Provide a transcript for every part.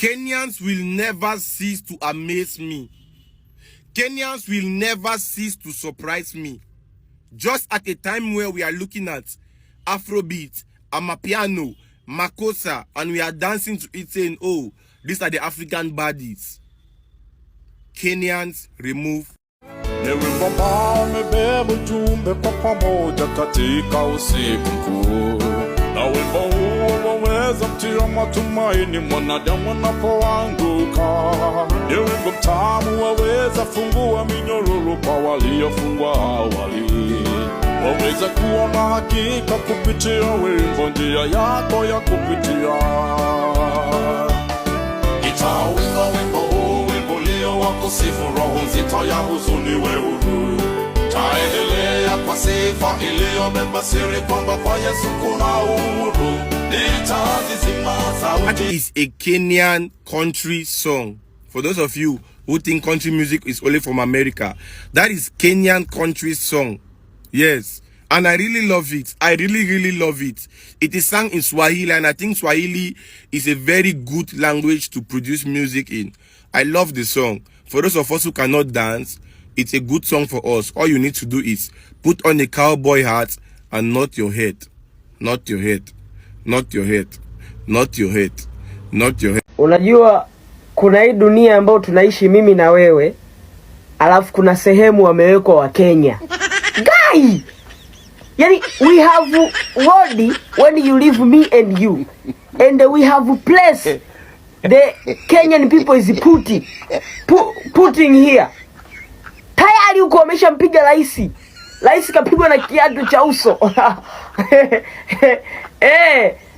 Kenyans will never cease to amaze me. Kenyans will never cease to surprise me. Just at a time where we are looking at Afrobeat, Amapiano, Makosa, and we are dancing to it saying, oh, these are the African baddies. Kenyans remove. Na wimbo huo waweza mtia matumaini mwanadamu anapoanguka. Ni wimbo mtamu waweza fungua minyororo kwa waliofungwa awali. Waweza kuwa na hakika kupitia wimbo, njia yako ya kupitia. Itawimba wimbo huu, wimbo lio wa kusifu, roho nzito ya huzuni we huru. Taendelea kwa sifa iliyobeba siri kwamba kwa Yesu kuna uhuru. That is a Kenyan country song. For those of you who think country music is only from America, that is Kenyan country song. Yes. And I really love it. I really love it. It is sung in Swahili, and I think Swahili is a very good language to produce music in. I love the song. For those of us who cannot dance, it's a good song for us. All you need to do is put on a cowboy hat and nod your head. Not your head. Not your head. Not your head. Not your head. Unajua kuna hii dunia ambayo tunaishi mimi na wewe, alafu kuna sehemu wamewekwa wa Kenya. Guy! Yani we have world when you leave me and you. And we have place the Kenyan people is putting here. Tayari uko wameshampiga rais. Rais kapigwa na kiatu cha uso.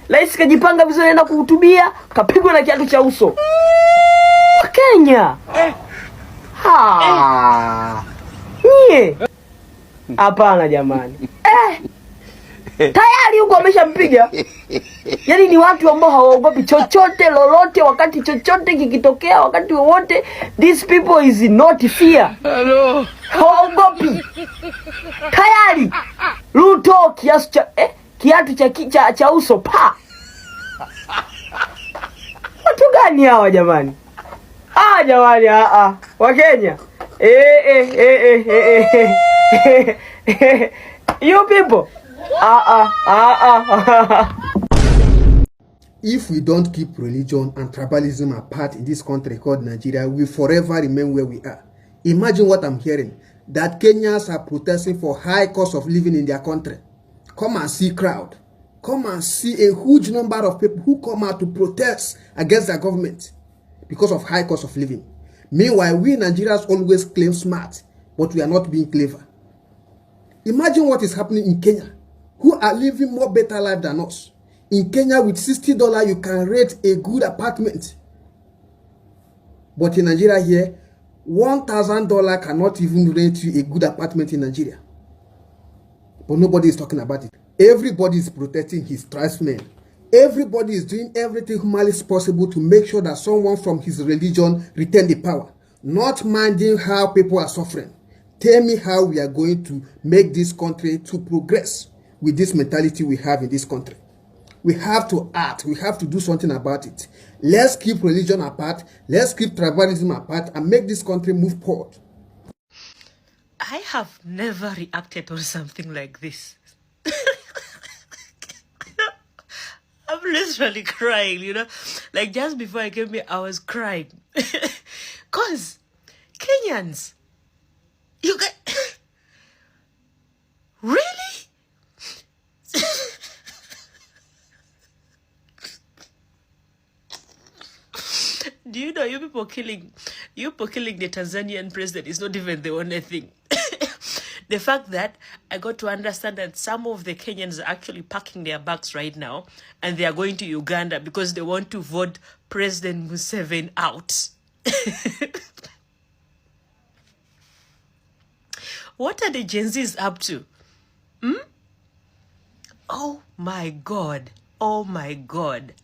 Rais kajipanga vizuri anaenda kuhutubia, kapigwa na kiatu cha uso. Kenya. Nie. Hapana jamani. Tayari uko wameshampiga. Yaani ni watu ambao hawaogopi chochote lolote, wakati chochote kikitokea, wakati wowote. These people is not fear. Hello. Hawaogopi. Tayari Ruto kiatu cha uso pa. Watu gani hawa jamani? Jamani wa Kenya. You people. If we don't keep religion and tribalism apart in this country called Nigeria, we forever remain where we are. Imagine what I'm hearing, that Kenyans are protesting for high cost of living in their country. Come and see crowd. Come and see a huge number of people who come out to protest against their government because of high cost of living. Meanwhile, we Nigerians always claim smart, but we are not being clever. Imagine what is happening in Kenya, who are living more better life than us. In Kenya, with $60, you can rent a good apartment. But in Nigeria here, $1,000 cannot even rent you a good apartment in Nigeria. But nobody is talking about it. Everybody is protecting his tribesmen. Everybody is doing everything humanly possible to make sure that someone from his religion retain the power. Not minding how people are suffering. Tell me how we are going to make this country to progress with this mentality we have in this country. We have to act. We have to do something about it. Let's keep religion apart. Let's keep tribalism apart and make this country move forward. I have never reacted on something like this. I'm literally crying, you know. Like just before I came here, I was crying. Because Kenyans, you get... Really? Do you know you people killing the Tanzanian president is not even the only thing. The fact that I got to understand that some of the Kenyans are actually packing their bags right now and they are going to Uganda because they want to vote President Museveni out. What are the Gen Zs up to? Oh my God. Oh my God.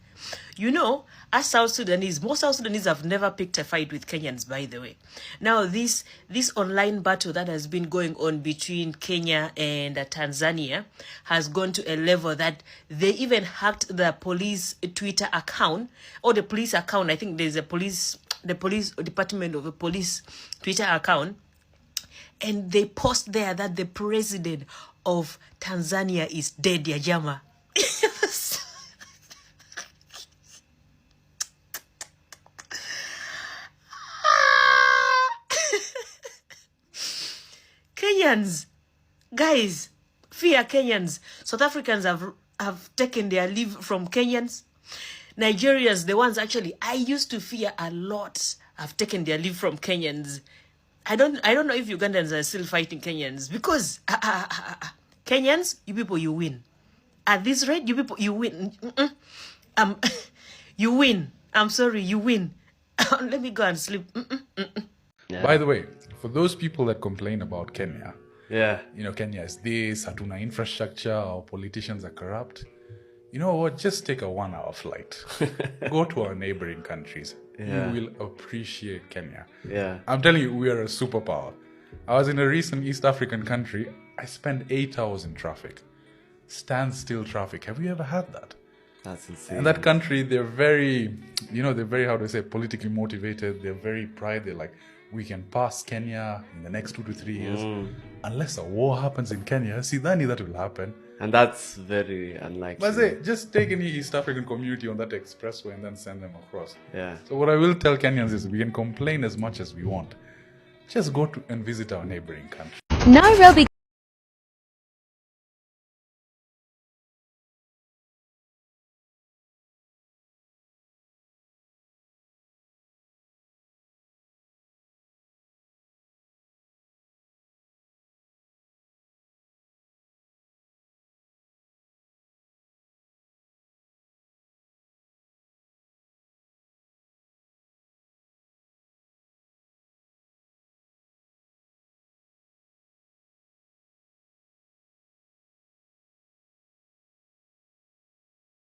You know, as South Sudanese, most South Sudanese have never picked a fight with Kenyans, by the way. Now, this online battle that has been going on between Kenya and Tanzania has gone to a level that they even hacked the police Twitter account, or the police account. I think there's the police department of the police Twitter account, and they post there that the president of Tanzania is dead, Yajama. Kenyans, guys, fear Kenyans. South Africans have taken their leave from Kenyans. Nigerians, the ones actually I used to fear a lot, have taken their leave from Kenyans. I don't know if Ugandans are still fighting Kenyans, because Kenyans, you people, you win. At this rate, you people, you win. You win. I'm sorry, you win. Let me go and sleep. Yeah. By the way, for those people that complain about Kenya, Yeah. you know, Kenya is this, hatuna infrastructure, our politicians are corrupt. You know what? Just take a 1-hour flight. Go to our neighboring countries. Yeah. You will appreciate Kenya. Yeah. I'm telling you, we are a superpower. I was in a recent East African country. I spent 8 hours in traffic. Standstill traffic. Have you ever had that? That's insane. In that country, they're very, how do I say, politically motivated. They're very pride. They're like, we can pass Kenya in the next 2 to 3 years. Unless a war happens in Kenya, see, that will happen. And that's very unlikely. But say, just take any East African community on that expressway and then send them across. Yeah. So what I will tell Kenyans is we can complain as much as we want. Just go to and visit our neighboring country. Nairobi.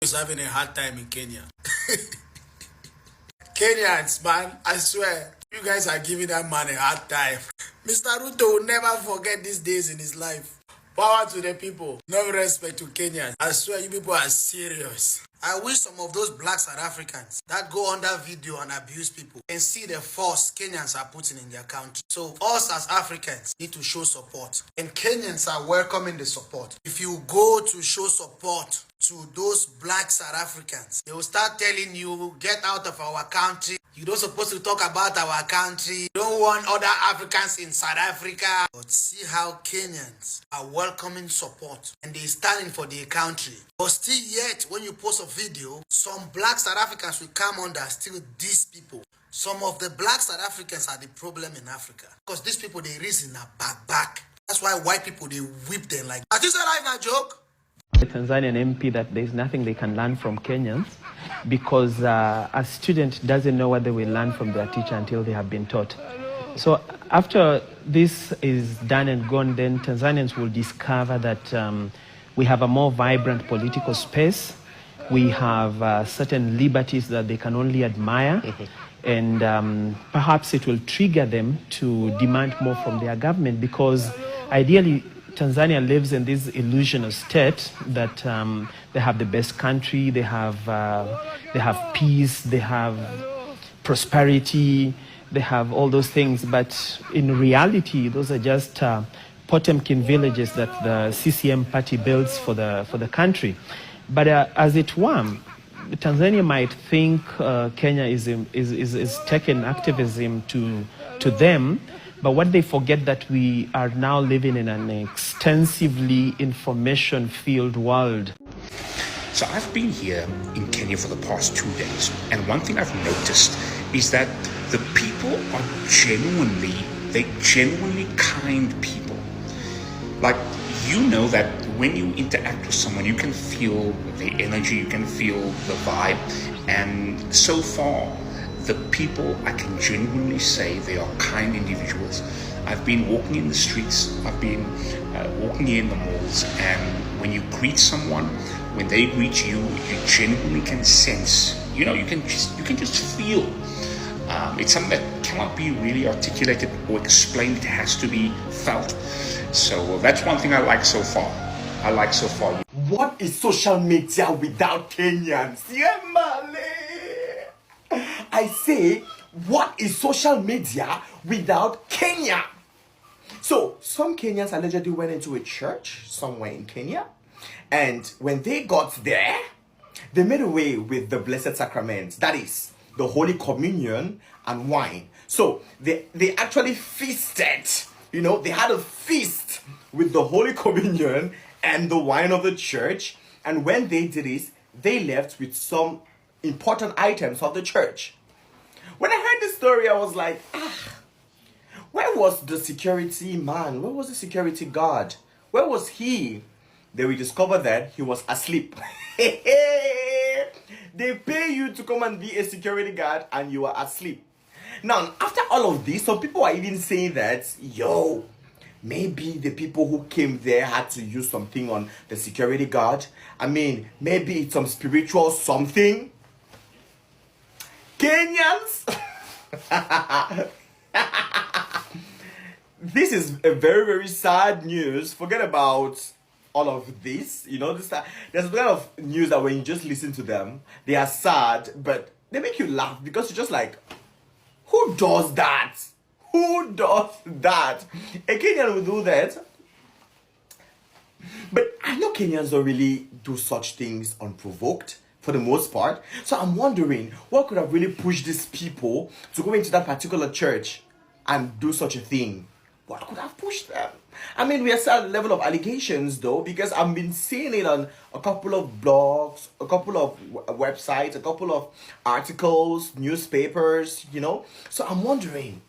is having a hard time in Kenya. Kenyans, man, I swear, you guys are giving that man a hard time. Mr. Ruto will never forget these days in his life. Power to the people. No respect to Kenyans. I swear you people are serious. I wish some of those black South Africans that go on that video and abuse people and see the force Kenyans are putting in their country. So us as Africans need to show support. And Kenyans are welcoming the support. If you go to show support to those black South Africans, they will start telling you, get out of our country. You don't supposed to talk about our country. You don't want other Africans in South Africa. But see how Kenyans are welcoming support and they're standing for their country. But still yet, when you post a video, some black South Africans will come under still these people. Some of the black South Africans are the problem in Africa. Because these people, they reason a back. That's why white people, they whip them like, are this a life now joke? The Tanzanian MP that there's nothing they can learn from Kenyans because a student doesn't know what they will learn from their teacher until they have been taught. So after this is done and gone, then Tanzanians will discover that we have a more vibrant political space. We have certain liberties that they can only admire. And perhaps it will trigger them to demand more from their government because ideally Tanzania lives in this illusional state that they have the best country, they have peace, they have prosperity, they have all those things. But in reality, those are just Potemkin villages that the CCM party builds for the country. But as it were, Tanzania might think Kenya is taking activism to them. But what they forget that we are now living in an extensively information-filled world. So I've been here in Kenya for the past 2 days, and one thing I've noticed is that the people are genuinely kind people. Like, you know that when you interact with someone, you can feel the energy, you can feel the vibe, and so far, the people, I can genuinely say they are kind individuals. I've been walking in the streets, I've been walking in the malls, and when you greet someone, when they greet you, you genuinely can sense, you can just feel. It's something that cannot be really articulated or explained. It has to be felt. So that's one thing I like so far. What is social media without Kenyans? Yeah, I say, what is social media without Kenya? So, some Kenyans allegedly went into a church somewhere in Kenya, and when they got there, they made away with the Blessed Sacrament, that is, the Holy Communion and wine. So, they actually feasted, they had a feast with the Holy Communion and the wine of the church, and when they did this, they left with some important items of the church. When I heard this story, I was like, where was the security man? Where was the security guard? Where was he? Then we discovered that he was asleep. They pay you to come and be a security guard and you are asleep. Now, after all of this, some people are even saying that, maybe the people who came there had to use something on the security guard. I mean, maybe it's some spiritual something. Kenyans! This is a very, very sad news. Forget about all of this. There's a lot of news that when you just listen to them, they are sad, but they make you laugh because you're just like, who does that? Who does that? A Kenyan will do that. But I know Kenyans don't really do such things unprovoked for the most part. So I'm wondering what could have really pushed these people to go into that particular church and do such a thing. What could have pushed them? I mean, we are still at the level of allegations though, because I've been seeing it on a couple of blogs, a couple of websites, a couple of articles, newspapers, So I'm wondering,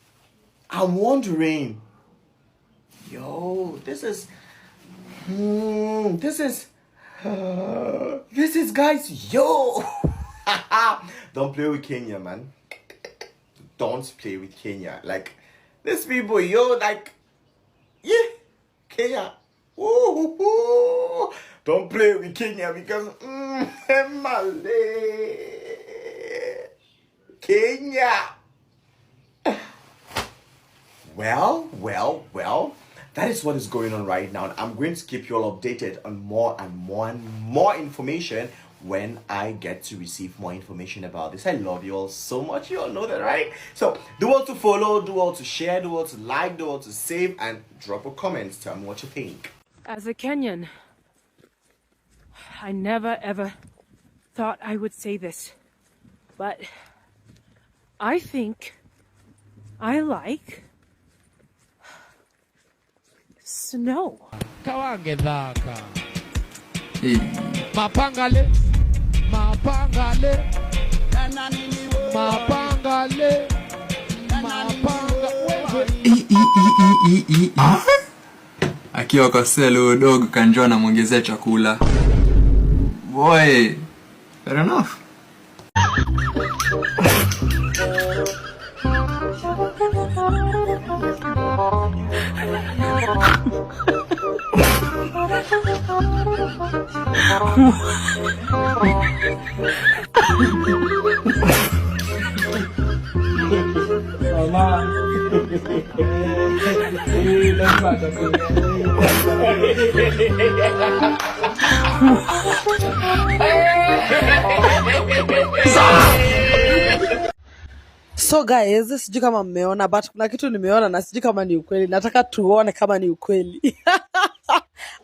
this is guys, don't play with Kenya, man. Don't play with Kenya. Like, these people, Kenya. Don't play with Kenya because, Kenya. Well, that is what is going on right now. I'm going to keep you all updated on more and more information when I get to receive more information about this. I love you all so much. You all know that, right? So do all to follow, do all to share, do all to like, do all to save, and drop a comment. Tell me what you think. As a Kenyan, I never ever thought I would say this, but I think I like snow. Kawangedhaka. Mapangale. Akiwa kwa selo dogo kanjua na mwongezea chakula. Boy, fair enough. So guys, sijui kama mmeona, but kuna kitu nimeona na sijui kama ni ukweli. Nataka tuone kama ni ukweli.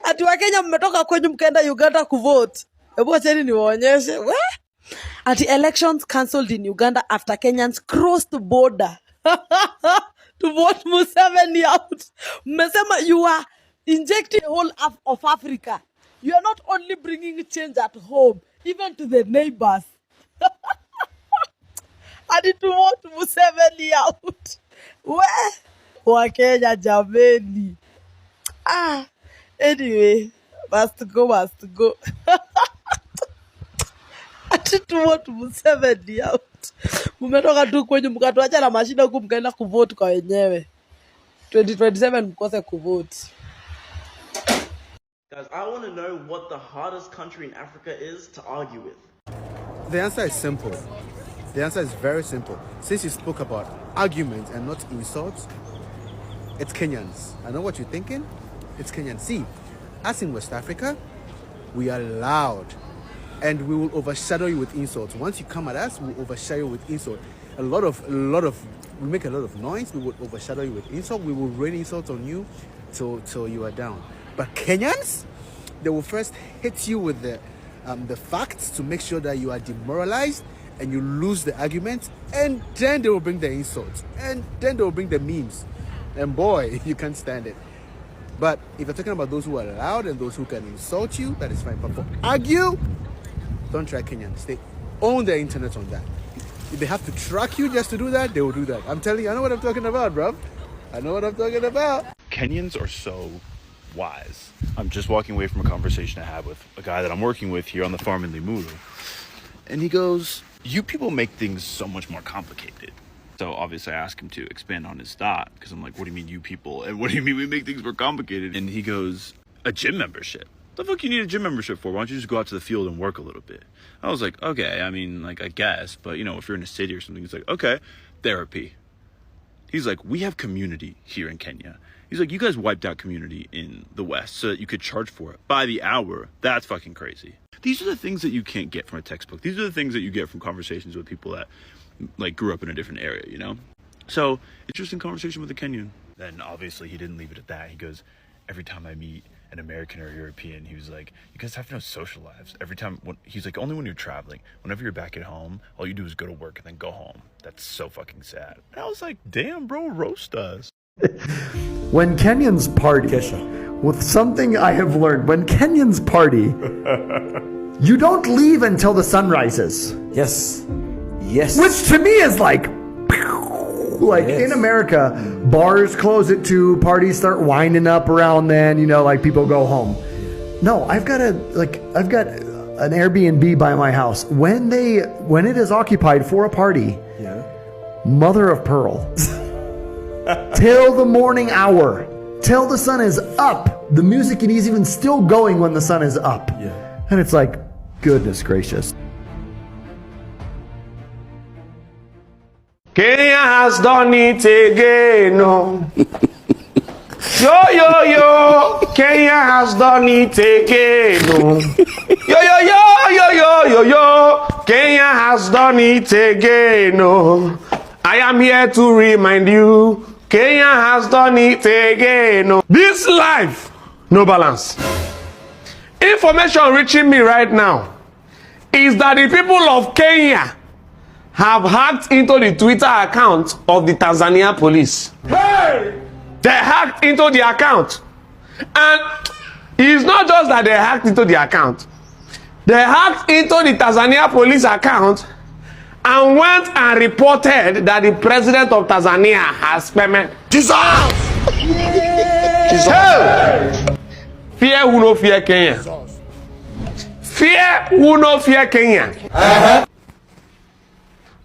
Ati wa Kenya mmetoka kwenye mkaenda Uganda kuvote. Hebu acheni niwaonyeshe. Ati elections cancelled in Uganda after Kenyans crossed the border to vote Museveni out. Mmesema you are injecting the whole of Africa. You are not only bringing change at home, even to the neighbors. Adi to vote Museveni out. Wa Kenya jameni. Anyway, must go. Ati to vote Museveni out. Mumetoka tu kwenye mkatuacha na mashida huku mkaenda kuvote kwa wenyewe. 2027 mkose kuvote. Guys, I want to know what the hardest country in Africa is to argue with. The answer is simple. The answer is very simple. Since you spoke about arguments and not insults, it's Kenyans. I know what you're thinking. It's Kenyans. See, us in West Africa, we are loud. And we will overshadow you with insults. Once you come at us, we'll overshadow you with insults. We make a lot of noise. We will overshadow you with insults. We will rain insults on you till you are down. But Kenyans, they will first hit you with the facts to make sure that you are demoralized and you lose the argument, and then they will bring the insults, and then they will bring the memes. And boy, you can't stand it. But if you're talking about those who are loud and those who can insult you, that is fine. But for argue, don't try Kenyans. They own the internet on that. If they have to track you just to do that, they will do that. I'm telling you, I know what I'm talking about, bro. I know what I'm talking about. Kenyans are so wise. I'm just walking away from a conversation I had with a guy that I'm working with here on the farm in Limuru. And he goes, you people make things so much more complicated. So obviously I asked him to expand on his thought, because I'm like, what do you mean you people? And what do you mean we make things more complicated? And he goes, a gym membership. The fuck you need a gym membership for? Why don't you just go out to the field and work a little bit? I was like, okay, I mean, like, I guess, but you know, if you're in a city or something, it's like, okay, therapy. He's like, we have community here in Kenya. He's like, you guys wiped out community in the West so that you could charge for it by the hour. That's fucking crazy. These are the things that you can't get from a textbook. These are the things that you get from conversations with people that like grew up in a different area, you know? So interesting conversation with a Kenyan. Then obviously he didn't leave it at that. He goes, every time I meet an American or a European, he was like, you guys have no social lives. Every time, he's like, only when you're traveling. Whenever you're back at home, all you do is go to work and then go home. That's so fucking sad. And I was like, damn, bro, roast us. When Kenyans party, with something I have learned, when Kenyans party, you don't leave until the sun rises. Yes. Yes. Which to me is like yes. In America, bars close at 2, parties start winding up around then, you know, like people go home. No, I've got an Airbnb by my house. When it is occupied for a party, mother of pearl. Till the morning hour, till the sun is up. The music is even still going when the sun is up. Yeah. And it's like, goodness gracious. Kenya has done it again. No. Yo, Kenya has done it again. No. Yo, Kenya has done it again. No. I am here to remind you, Kenya has done it again. No. This life, no balance. Information reaching me right now is that the people of Kenya have hacked into the Twitter account of the Tanzania police. Hey! They hacked into the account. And it's not just that they hacked into the account. They hacked into the Tanzania police account and went and reported that the president of Tanzania has payment. Jesus! Jesus! Hey! Fear who no fear Kenya. Fear who no fear Kenya.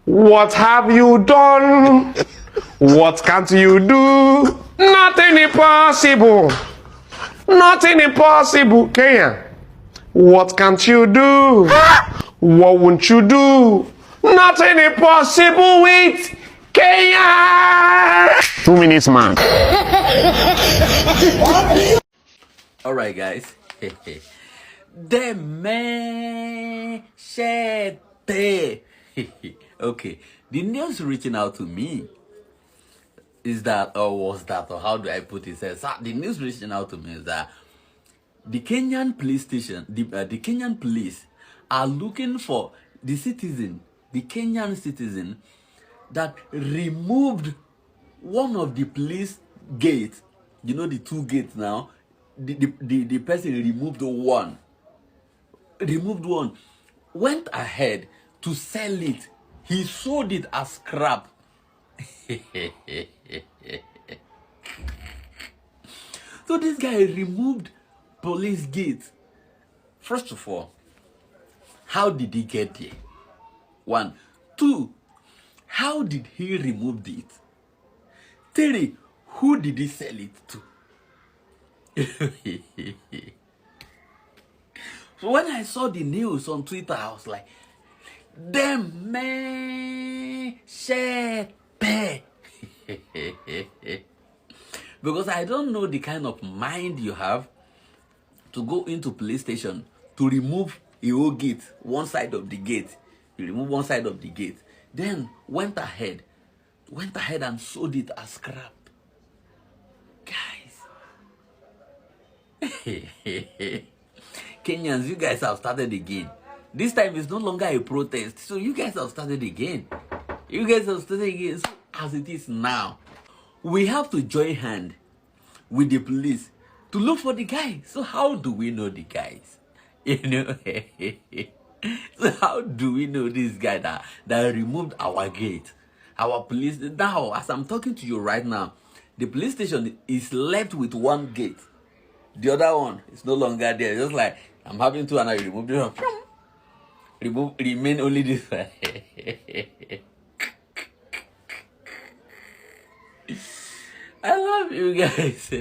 What have you done? What can't you do? Nothing impossible. Nothing impossible, Kenya. What can't you do? What won't you do? Nothing impossible with Kenya. 2 minutes, man. Alright, guys. The man said okay, the news reaching out to me is that, or how do I put it? The news reaching out to me is that the Kenyan police station, the Kenyan police are looking for the Kenyan citizen that removed one of the police gates. You know the 2 gates now. The person removed one. Went ahead to sell it. He sold it as scrap. So this guy removed police gates. First of all, how did he get there? 1. 2, how did he remove it? 3, who did he sell it to? So when I saw the news on Twitter, I was like, damn, man, shit, because I don't know the kind of mind you have to go into police station to remove a whole gate, one side of the gate. You remove one side of the gate. Then went ahead and sold it as scrap. Guys. Kenyans, you guys have started again. This time it's no longer a protest. So you guys have started again. You guys have started again. So as it is now, we have to join hand with the police to look for the guy. So how do we know the guys? You know, so how do we know this guy that removed our gate? Our police, now as I'm talking to you right now, the police station is left with one gate. The other one is no longer there. Just like I'm having two and I remove this one. Remain only this one. I love you guys.